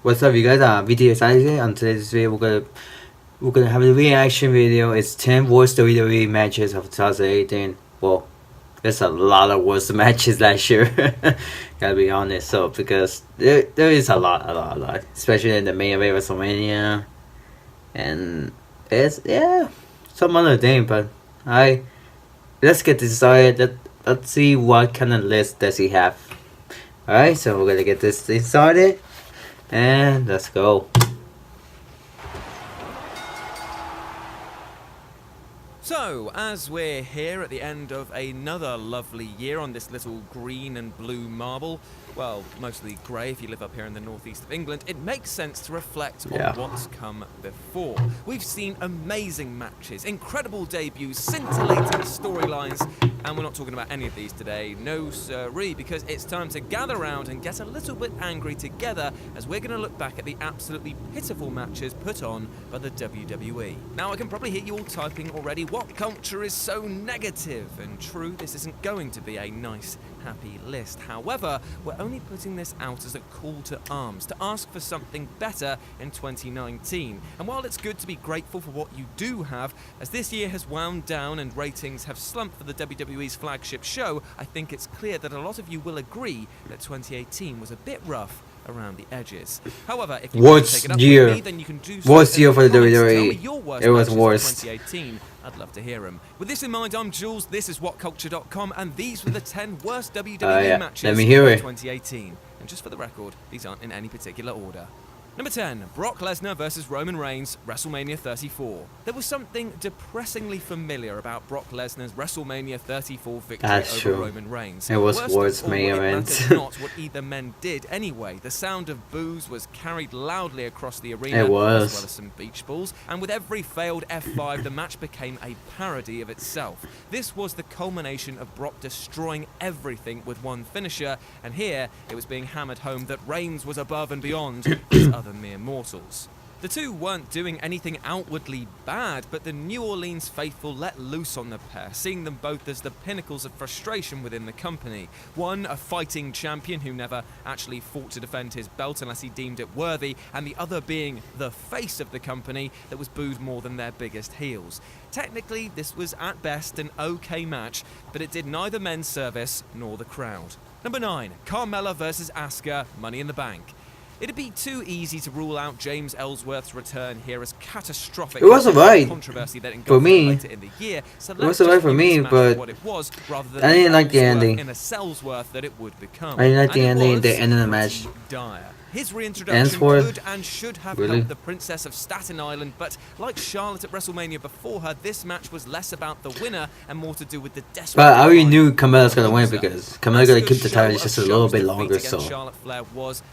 What's up, you guys? VTS Isaac. On today's video, we're gonna have a reaction video. It's 10 worst WWE matches of 2018. Well, there's a lot of worst matches last year. Gotta be honest. So because there is a lot, especially in the main event WrestleMania, and it's some other thing. But let's get this started. Let's see what kind of list does he have. All right, so we're gonna get this thing started. And let's go. So, as we're here at the end of another lovely year on this little green and blue marble, well, mostly grey if you live up here in the northeast of England, it makes sense to reflect on what's come before. We've seen amazing matches, incredible debuts, scintillating storylines, and we're not talking about any of these today, no sirree, because it's time to gather around and get a little bit angry together as we're going to look back at the absolutely pitiful matches put on by the WWE. Now, I can probably hear you all typing already, what culture is so negative? And true, this isn't going to be a nice, happy list. However, we're only putting this out as a call to arms, to ask for something better in 2019. And while it's good to be grateful for what you do have, as this year has wound down and ratings have slumped for the WWE's flagship show, I think it's clear that a lot of you will agree that 2018 was a bit rough around the edges. However, if you want to take it up with me, then you can do so. Worst year for the WWE. It was worst. 2018. I'd love to hear them. With this in mind, I'm Jules, this is WhatCulture.com, and these were the 10 worst WWE matches Let me hear of it. 2018. And just for the record, these aren't in any particular order. Number 10, Brock Lesnar versus Roman Reigns, WrestleMania 34. There was something depressingly familiar about Brock Lesnar's WrestleMania 34 victory over Roman Reigns. It was worst main event. Not what either men did anyway. The sound of boos was carried loudly across the arena, as well as some beach balls, and with every failed F5, the match became a parody of itself. This was the culmination of Brock destroying everything with one finisher, and here it was being hammered home that Reigns was above and beyond his other mere mortals. The two weren't doing anything outwardly bad, but the New Orleans faithful let loose on the pair, seeing them both as the pinnacles of frustration within the company. One, a fighting champion who never actually fought to defend his belt unless he deemed it worthy, and the other being the face of the company that was booed more than their biggest heels. Technically, this was at best an okay match, but it did neither men's service nor the crowd. Number 9, Carmella versus Asuka, Money in the Bank. It'd be too easy to rule out James Ellsworth's return here as catastrophic. It was alright for me. Later in the year, so it was alright for me, but I didn't like the ending. In a Ellsworth that it would become. I didn't like the ending. The end of the match. Dire. His reintroduction could and should have helped the Princess of Staten Island, but like Charlotte at WrestleMania before her, this match was less about the winner and more to do with the desperate. But I already knew Carmella's gonna win because Carmella's gonna keep the title just a little bit longer, so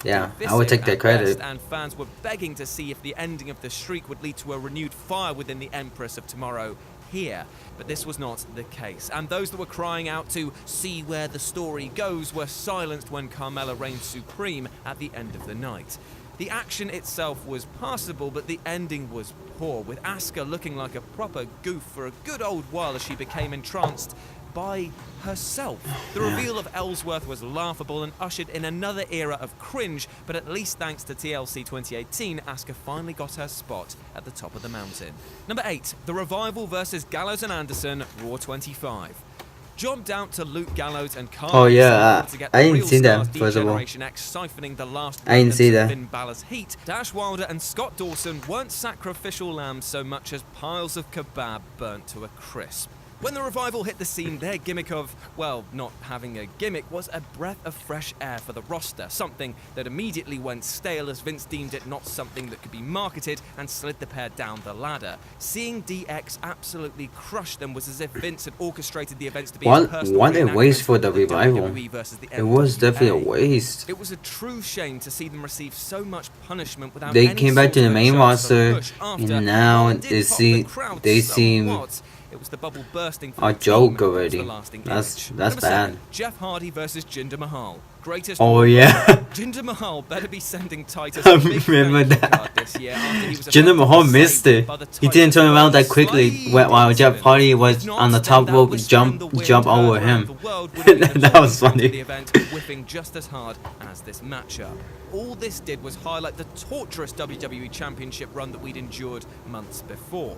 yeah, I would take that credit. And fans were begging to see if the ending of the streak would lead to a renewed fire within the Empress of Tomorrow here, but this was not the case, and those that were crying out to see where the story goes were silenced when Carmella reigned supreme at the end of the night. The action itself was passable, but the ending was poor, with Asuka looking like a proper goof for a good old while as she became entranced by herself. The reveal of Ellsworth was laughable and ushered in another era of cringe, but at least thanks to TLC 2018, Asuka finally got her spot at the top of the mountain. Number 8, The Revival versus Gallows and Anderson, Raw 25. Jobbed out to Luke Gallows and Carl. Oh yeah, I didn't see that. First of all, siphoning the last I didn't see that. Finn Balor's heat. Dash Wilder and Scott Dawson weren't sacrificial lambs so much as piles of kebab burnt to a crisp. When the Revival hit the scene, their gimmick of, well, not having a gimmick was a breath of fresh air for the roster, something that immediately went stale as Vince deemed it not something that could be marketed and slid the pair down the ladder. Seeing DX absolutely crush them was as if Vince had orchestrated the events to be what a waste for the Revival. It was definitely a waste. It was a true shame to see them receive so much punishment without they came back to the main roster, and now they seem it was the bubble bursting a joke already. That's bad. Jeff Hardy versus Jinder Mahal. greatest. Oh, war yeah. runner, Jinder Mahal better be sending Titus I a big remember thank you that. card this year after he was Jinder Mahal effectively missed saved it. by the He didn't Titus turn around that Burns quickly slide while Jeff incident. Hardy If was not, on the then top that rope, whispering the wind jump over heard around him. the world would have been the That talking was point of funny. the event, whipping just as hard as this matchup. All this did was highlight the torturous WWE Championship run that we'd endured months before.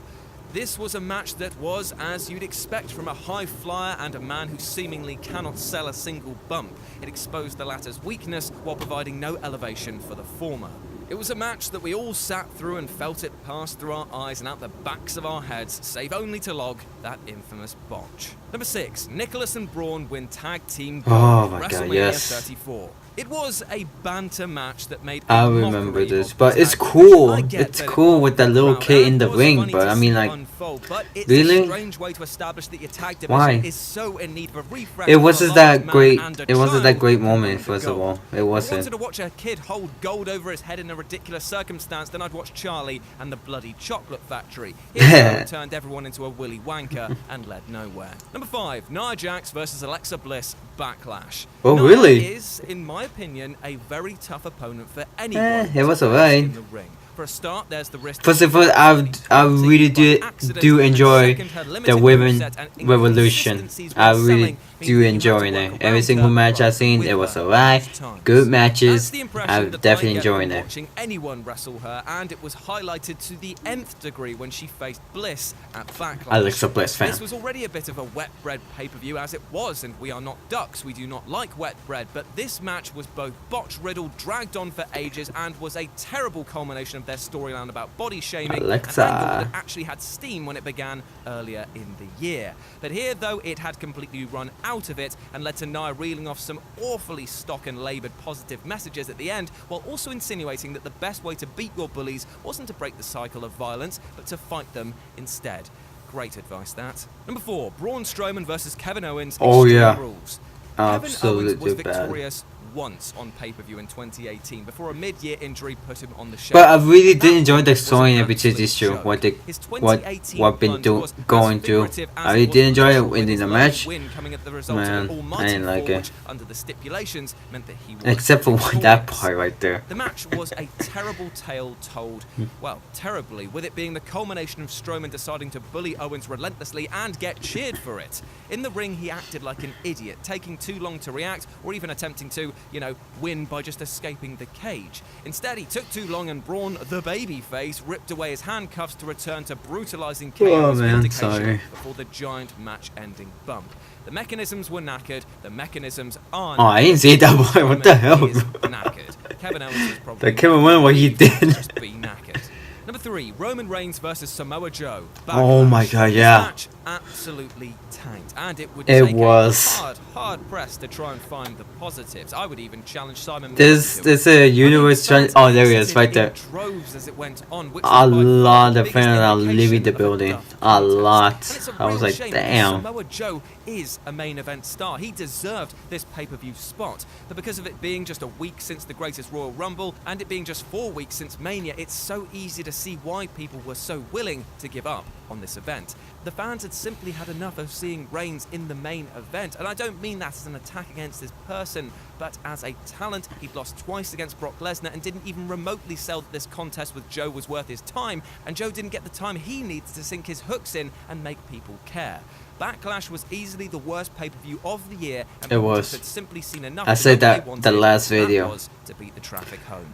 This was a match that was, as you'd expect from a high flyer and a man who seemingly cannot sell a single bump. It exposed the latter's weakness while providing no elevation for the former. It was a match that we all sat through and felt it pass through our eyes and out the backs of our heads, save only to log that infamous botch. Number 6, Nicholas and Braun win tag team gold Oh at my God, WrestleMania yes. 34. It was a banter match that made a I remember mockery this, of but the it's tag cool. division. I get It's that it cool brought with that the little crowd kid out. in the It was ring, funny but to I mean, see like, unfold, but it's really? a strange way to establish that your tag division Why? is so in need of a refresh. It for a wasn't large that man great. and a It wasn't that child great who moment. owned First the of all, gold. it If I wasn't. wanted to watch a kid hold gold over his head in a ridiculous circumstance, then I'd watch Charlie and the Bloody Chocolate Factory. Here's how it turned everyone into a Willy Wanker and led nowhere. Number 5, Nia Jax versus Alexa Bliss Backlash. Oh, Nia really? is, in my opinion, a very tough opponent for anyone. It was to face alright. in the ring. For a start, there's the risk. First of all, I really do enjoy the women revolution. I really do enjoy it. Every single match I've seen, it was alright. Good matches. I'm definitely enjoying it. Watching anyone wrestle her, and it was highlighted to the nth degree when she faced Bliss at Backlash. Alexa Bliss fan. This was already a bit of a wet bread pay-per-view as it was, and we are not ducks. We do not like wet bread, but this match was both botch-riddled, dragged on for ages, and was a terrible culmination of their storyline about body shaming. Alexa. An angle that actually had steam when it began earlier in the year. But here, though, it had completely run out of it and led to Nia reeling off some awfully stock and laboured positive messages at the end, while also insinuating that the best way to beat your bullies wasn't to break the cycle of violence, but to fight them instead. Great advice, that. Number 4, Braun Strowman versus Kevin Owens. Oh, Extreme yeah. Rules. Absolutely Kevin Owens was bad. victorious once on pay-per-view in 2018 before a mid-year injury put him on the shelf. But I really did That enjoy the was story an in between absolute these two. joke. His What 2018 been plunge do was as going through. figurative as I really was did enjoy literal, it with in his the last match. win coming at the result of Man, an I almighty didn't like fall, it. which under the stipulations meant that he was Except for that victorious. part right there. The match was a terrible tale told, well, terribly, with it being the culmination of Strowman deciding to bully Owens relentlessly and get cheered for it. In the ring, he acted like an idiot, taking too long to react, or even attempting to, win by just escaping the cage. Instead, he took too long and Braun, the babyface, ripped away his handcuffs to return to brutalizing Oh, KO's man, vindication sorry. before the giant match-ending bump. The mechanisms were knackered, the mechanisms are Oh, I didn't see that part. What the hell? Is knackered. Kevin Owens is probably The Kevin Owens, what he did. just be knackered. Number 3, Roman Reigns versus Samoa Joe. Oh my Backlash. God, This yeah. match absolutely tanked, and it would It take was. a hard press to try and find the positives. I would even challenge Simon. There's Murphy to it. a universe Fans oh, there he is, exited right in there. droves as it went on, which A was by far lot the of biggest fans are indication leaving the of a building. duff A contest. lot. And it's a I was real like, shame because damn. Samoa Joe is a main event star. He deserved this pay-per-view spot. But because of it being just a week since the greatest Royal Rumble and it being just 4 weeks since Mania, it's so easy to see why people were so willing to give up on this event. The fans had simply had enough of seeing Reigns in the main event, and I don't mean that as an attack against this person, but as a talent. He'd lost twice against Brock Lesnar and didn't even remotely sell that this contest with Joe was worth his time, and Joe didn't get the time he needs to sink his hooks in and make people care. Backlash was easily the worst pay-per-view of the year, and It people was. had simply seen enough. I to said know what that they the wanted, last and that video. was to beat the traffic home.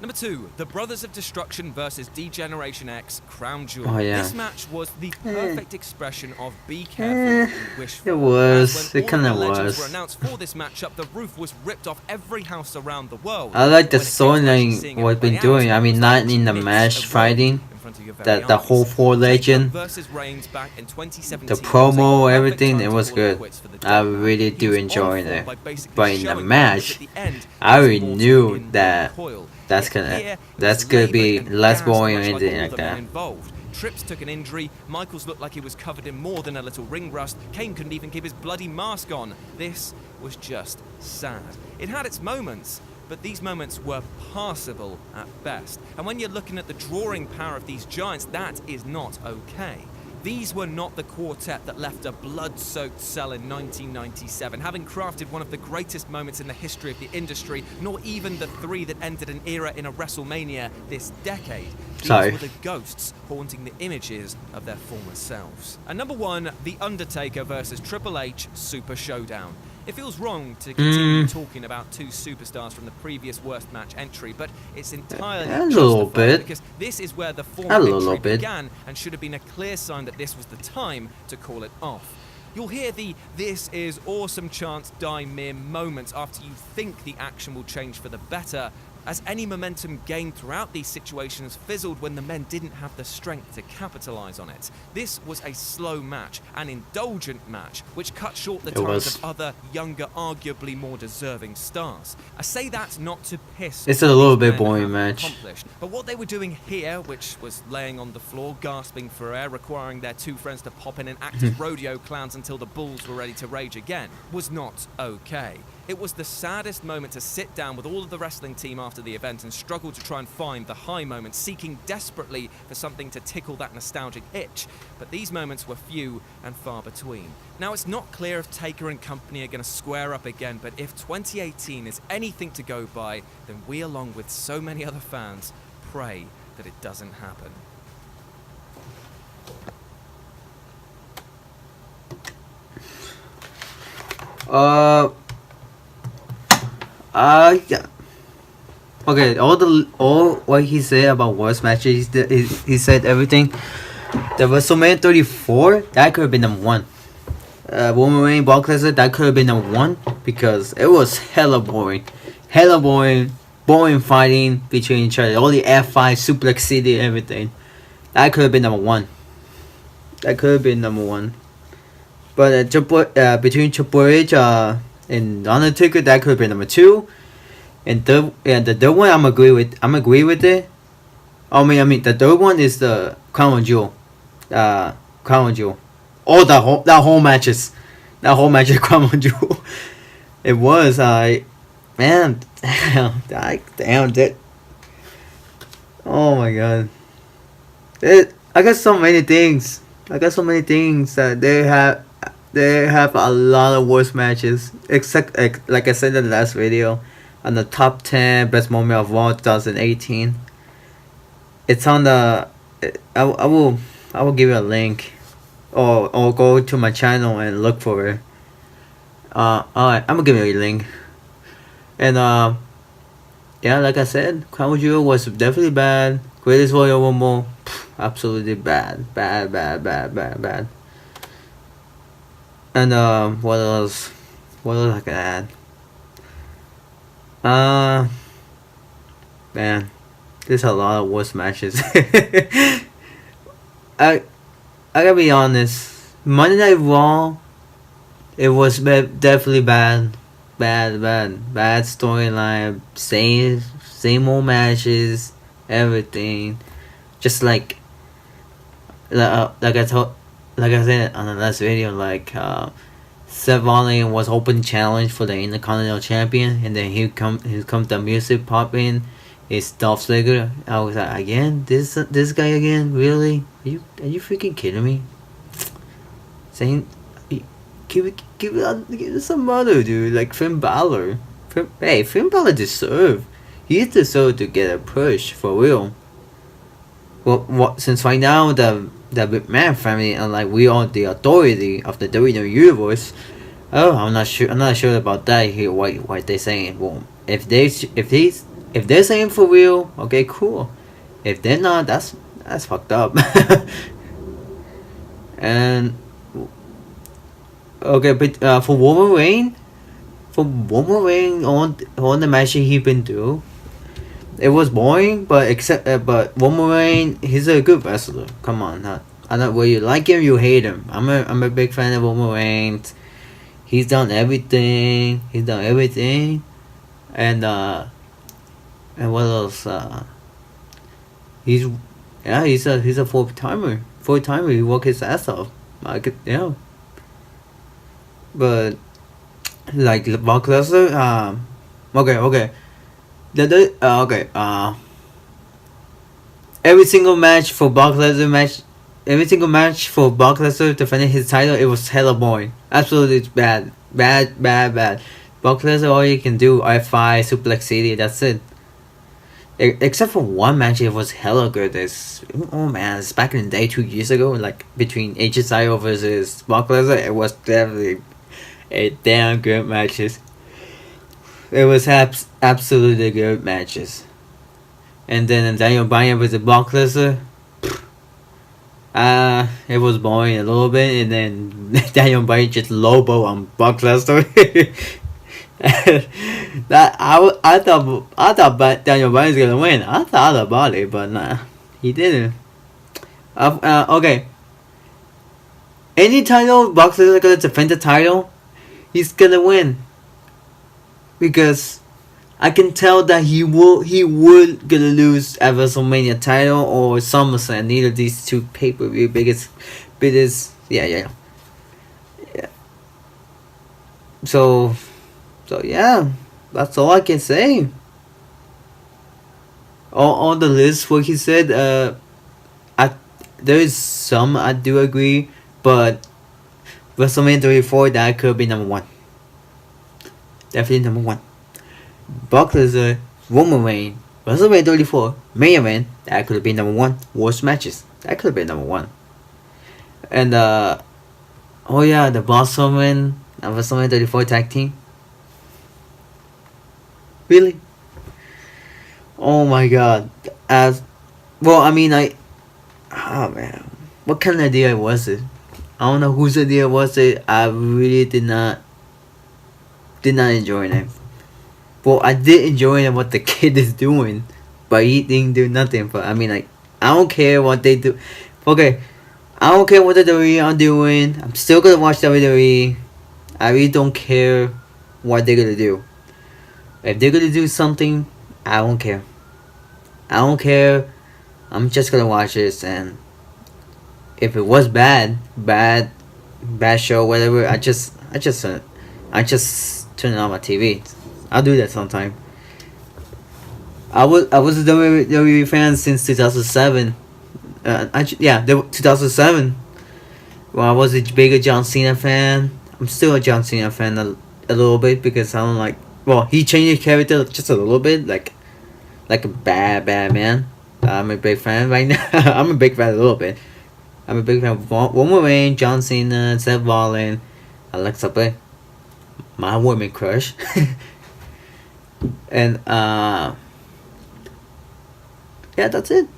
Number 2, the Brothers of Destruction versus D-Generation X Crown Jewel. Oh, yeah. This match was the perfect expression of be careful what you wish for. It was. As when It kinda all the legends was. were announced for this matchup, the roof was ripped off every house around the world. I like the When it came to actually seeing storyline it what been play doing. out, I mean, it was not like in the mixed match a role fighting. in front of your very The eyes. whole four legend, versus Reigns back in 2017 the was a promo, perfect everything, time it to was call good. quits for the I dead man. really He do was enjoy on form it. by basically But in the showing match, at the end, I there was already more to knew in that coil. that's Yet gonna here, it that's was gonna laboured be and less gassed, boring or much like anything all like the men that. involved. Trips took an injury, Michaels looked like he was covered in more than a little ring rust, Kane couldn't even keep his bloody mask on. This was just sad. It had its moments, but these moments were passable at best. And when you're looking at the drawing power of these giants, that is not okay. These were not the quartet that left a blood-soaked cell in 1997, having crafted one of the greatest moments in the history of the industry, nor even the three that ended an era in a WrestleMania this decade. These were the ghosts haunting the images of their former selves. And number 1, The Undertaker versus Triple H Super Showdown. It feels wrong to continue talking about two superstars from the previous worst match entry, but it's entirely justified because this is where the former victory began and should have been a clear sign that this was the time to call it off. You'll hear the "this is awesome" chants die mere moments after you think the action will change for the better, as any momentum gained throughout these situations fizzled when the men didn't have the strength to capitalize on it. This was a slow match, an indulgent match, which cut short the times of other, younger, arguably more deserving stars. I say that not to piss. It's a little bit boring match. But what they were doing here, which was laying on the floor, gasping for air, requiring their two friends to pop in and act as rodeo clowns until the bulls were ready to rage again, was not okay. It was the saddest moment to sit down with all of the wrestling team after the event and struggle to try and find the high moments, seeking desperately for something to tickle that nostalgic itch. But these moments were few and far between. Now, it's not clear if Taker and company are going to square up again, but if 2018 is anything to go by, then we, along with so many other fans, pray that it doesn't happen. Yeah. Okay, all what he said about worst matches, he said everything. The WrestleMania 34, that could have been number 1. Roman Reigns, Brock Lesnar, that could have been number 1 because it was hella boring, boring fighting between each other. All the F5, Suplex City, everything. That could have been number 1. That could have been number 1. But between Triple H and Undertaker, that could have been number 2. And the third one, I'm agree with it. I mean, the third one is the Crown Jewel. Crown Jewel. Oh, that whole match is Crown Jewel. It was man, damn that. Oh my god. I got so many things. That they have a lot of worse matches. Except like I said in the last video, on the top 10 best moment of Raw 2018. It's on the. I will give you a link, or go to my channel and look for it. Alright, I'm gonna give you a link. And yeah, like I said, Crown Jewel was definitely bad. Greatest Royal Rumble, absolutely bad. And what else? What else I can add? Man, there's a lot of worse matches. I gotta be honest. Monday Night Raw, it was definitely bad storyline, same old matches, everything. Just like I said on the last video, like Seth Rollins was open challenge for the Intercontinental Champion, and then here comes the music popping. It's Dolph Ziggler. I was like, again, this guy again, really? Are you freaking kidding me? Saying, give it some other dude like Finn Balor. Finn Balor deserved. He deserved to get a push for real. Well, since right now the McMahon family and like we are the authority of the WWE universe. Oh, I'm not sure about that. Here, what they saying? Well, if they're saying for real, okay, cool. If they're not, that's fucked up. And okay, but for Roman Reigns, on the match he been through, it was boring. But Roman Reigns, he's a good wrestler. Come on, I don't whether you like him, you hate him. I'm a big fan of Roman Reigns. He's done everything. And what else? He's a full timer. He worked his ass off. Yeah. But like Brock Lesnar, okay. Every single match for Brock Lesnar match every single match for Brock Lesnar defending his title, it was hella boring. Absolutely bad. Bad. Brock Lesnar, all you can do, F5, Suplex City, that's it. Except for one match, it was hella good. Oh man, it's back in the day, 2 years ago, like between AJ Styles versus Brock Lesnar, it was definitely a damn good matches. It was absolutely good matches. And then Daniel Bryan versus Brock Lesnar, it was boring a little bit, and then Daniel Bryan just lobo on Brock Lesnar. That I thought Daniel Bryan was gonna win. I thought about it, but nah, he didn't. Okay. Any title Brock Lesnar gonna defend the title, he's gonna win. Because I can tell that he would gonna lose at WrestleMania title or SummerSlam. Neither of these two pay-per-view biggest yeah. So yeah, that's all I can say. On the list what he said, there is some I do agree, but WrestleMania 34, that could be number one. Definitely number one. Brock Lesnar, Roman Reigns, WrestleMania 34, main event, that could have been number one. Worst matches, that could have been number one. And oh yeah, the Braun Strowman and WrestleMania 34 tag team. Really? Oh my god. Oh man, what kind of idea was it? I don't know whose idea was it. I really did not enjoy it. Well, I did enjoy what the kid is doing, but he didn't do nothing. But I don't care what they do. Okay, I don't care what the WWE are doing. I'm still gonna watch WWE. I really don't care what they're gonna do. If they're gonna do something, I don't care. I'm just gonna watch this, and if it was bad show, whatever, I just turn it on my TV. I'll do that sometime. I was a WWE fan since 2007. 2007. Well, I was a bigger John Cena fan. I'm still a John Cena fan a little bit because I don't like. Well, he changed his character just a little bit, like a bad man. I'm a big fan right now. I'm a big fan a little bit. I'm a big fan of Roman Reigns, John Cena, Seth Rollins, Alexa Bliss, my woman crush. And yeah, that's it.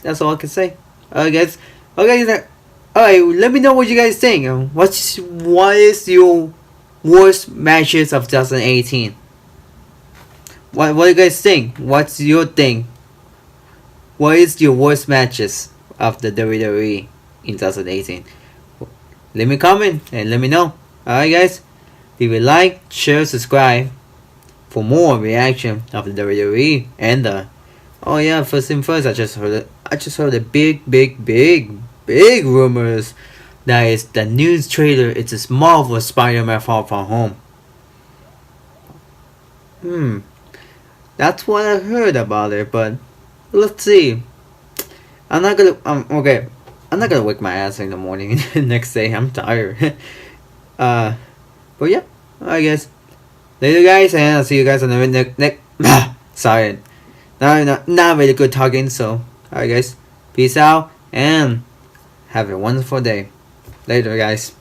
That's all I can say. Alright guys. Alright, let me know what you guys think. What is your worst matches of 2018? What do you guys think? What's your thing? What is your worst matches of the WWE in 2018? Leave me a comment and let me know. Alright guys. Leave a like, share, subscribe for more reaction of the WWE and oh yeah, first thing first, I just heard a big rumors that is the news trailer. It's a Marvel Spider-Man Far From Home. That's what I heard about it, but let's see. I'm not gonna wake my ass in the morning next day. I'm tired. But yeah, I guess later guys, and I'll see you guys on the next. Sorry, not really good talking. So alright guys, peace out and have a wonderful day. Later guys.